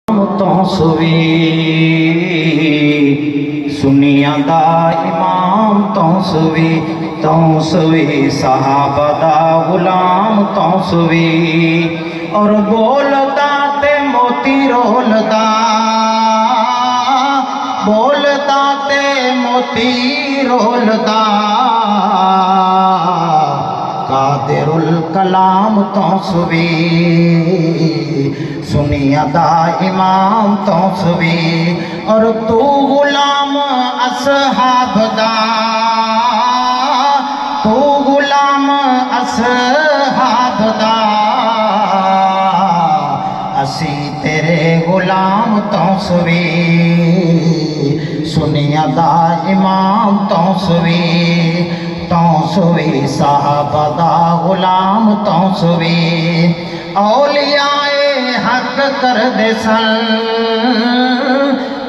तो सुवी सुनिया दा इमाम तो सुवी सहाबा दा गुलाम तो सुवी और बोलदा ते मोती रोलदा बोलदा ते मोती रोलदा कादिरुल कलाम तो सुवी सुनिया दा इमाम तो सुवी और तू गुलाम असहाब दा तू गुलाम असहाब दा असी तेरे गुलाम तो सुवी सुनिया दा इमाम तो सुवी साहबा दा गुलाम तो सुवी औलियाए हक कर दे सन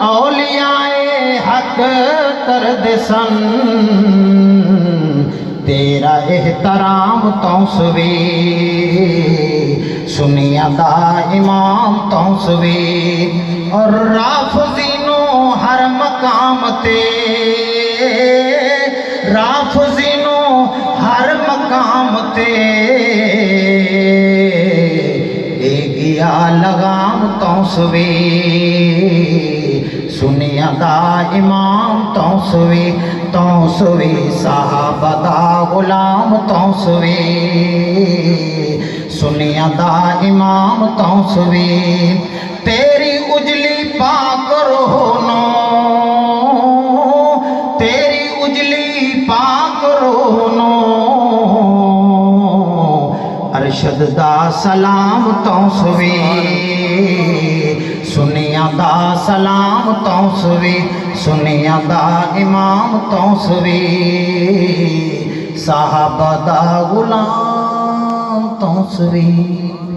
औलियाए हक कर दे सन तेरा एहतराम तो सुवी सुनिया दा इमाम तो सुवी और राफजीनो हर मकाम ते राफजीनो हर मकाम ते गया लगाम तो सुवी सुनिया दा इमाम तो सुवी साहबा दा गुलाम तो सुवी सुनिया दा इमाम तो सुवी तेरी उजली पाक रोनो तेरी उजली पाक रोनो अरशद दा सलाम तो सुवी सुनिया दा सलाम तो सुवी सुनिया दा इमाम तो सुवी साहबा दा गुलाम तो सुवी।